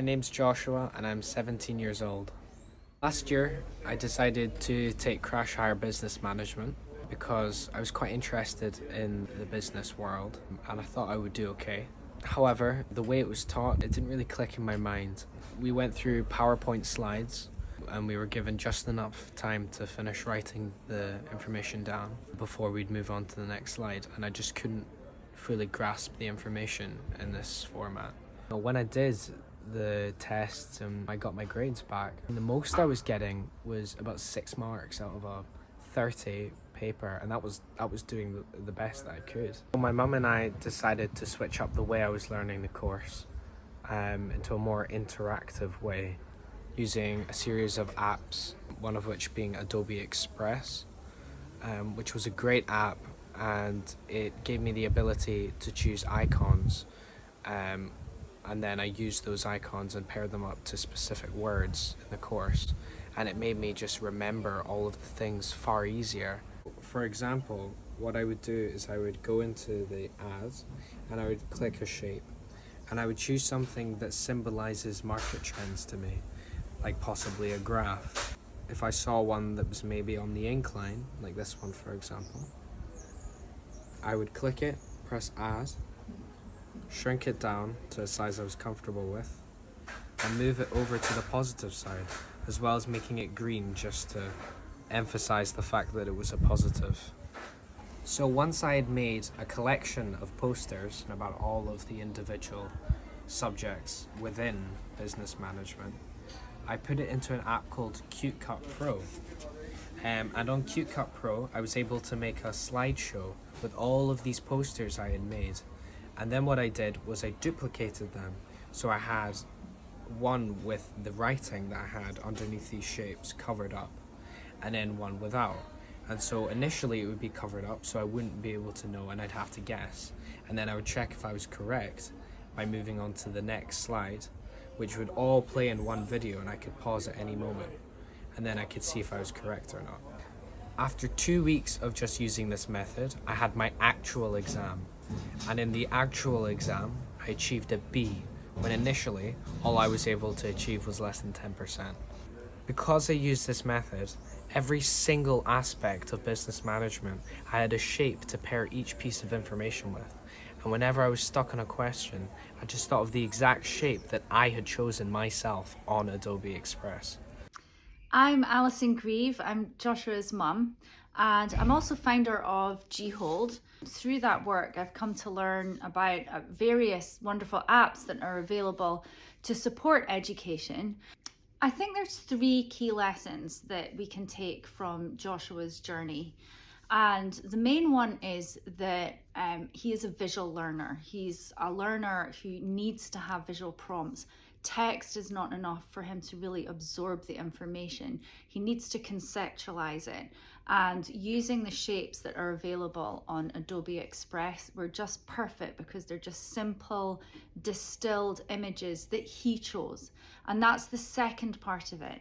My name's Joshua and I'm 17 years old. Last year, I decided to take Crash Higher Business Management because I was quite interested in the business world and I thought I would do okay. However, the way it was taught, it didn't really click in my mind. We went through PowerPoint slides and we were given just enough time to finish writing the information down before we'd move on to the next slide, and I just couldn't fully grasp the information in this format. When I did the tests and I got my grades back, the most I was getting was about 6 marks out of a 30 paper, and that was doing the best that I could. My mum and I decided to switch up the way I was learning the course into a more interactive way, using a series of apps, one of which being Adobe Express, which was a great app, and it gave me the ability to choose icons, and then I used those icons and paired them up to specific words in the course, and it made me just remember all of the things far easier. For example, what I would do is I would go into the ads and I would click a shape and I would choose something that symbolizes market trends to me, like possibly a graph. If I saw one that was maybe on the incline, like this one for example, I would click it, press add, shrink it down to a size I was comfortable with, and move it over to the positive side, as well as making it green just to emphasize the fact that it was a positive. So once I had made a collection of posters about all of the individual subjects within business management, I put it into an app called CuteCut Pro. And on CuteCut Pro, I was able to make a slideshow with all of these posters I had made. And then what I did was I duplicated them. So I had one with the writing that I had underneath these shapes covered up, and then one without. And so initially it would be covered up, so I wouldn't be able to know and I'd have to guess. And then I would check if I was correct by moving on to the next slide, which would all play in one video, and I could pause at any moment. And then I could see if I was correct or not. After 2 weeks of just using this method, I had my actual exam. And in the actual exam, I achieved a B, when initially all I was able to achieve was less than 10%. Because I used this method, every single aspect of business management, I had a shape to pair each piece of information with. And whenever I was stuck on a question, I just thought of the exact shape that I had chosen myself on Adobe Express. I'm Alison Grieve, I'm Joshua's mum, and I'm also founder of G-Hold. Through that work, I've come to learn about various wonderful apps that are available to support education. I think there's 3 key lessons that we can take from Joshua's journey. And the main one is that he is a visual learner. He's a learner who needs to have visual prompts. Text is not enough for him to really absorb the information. He needs to conceptualize it. And using the shapes that are available on Adobe Express were just perfect because they're just simple, distilled images that he chose. And that's the second part of it.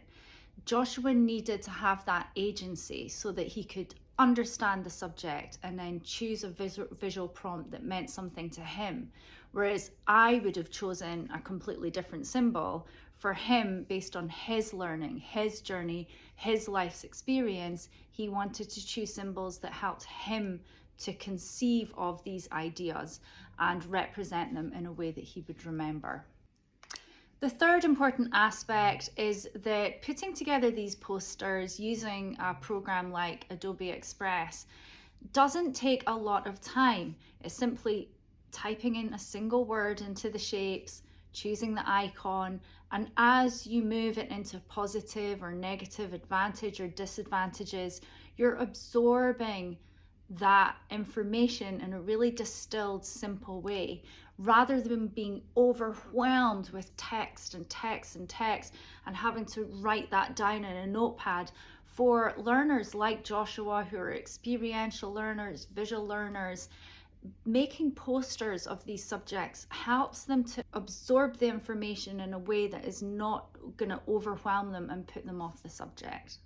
Joshua needed to have that agency so that he could understand the subject and then choose a visual prompt that meant something to him. Whereas I would have chosen a completely different symbol for him based on his learning, his journey, his life's experience. He wanted to choose symbols that helped him to conceive of these ideas and represent them in a way that he would remember. The third important aspect is that putting together these posters using a program like Adobe Express doesn't take a lot of time. It's simply typing in a single word into the shapes, choosing the icon, and as you move it into positive or negative advantage or disadvantages, you're absorbing that information in a really distilled, simple way, rather than being overwhelmed with text and text and text and having to write that down in a notepad. For learners like Joshua, who are experiential learners, visual learners, making posters of these subjects helps them to absorb the information in a way that is not going to overwhelm them and put them off the subject.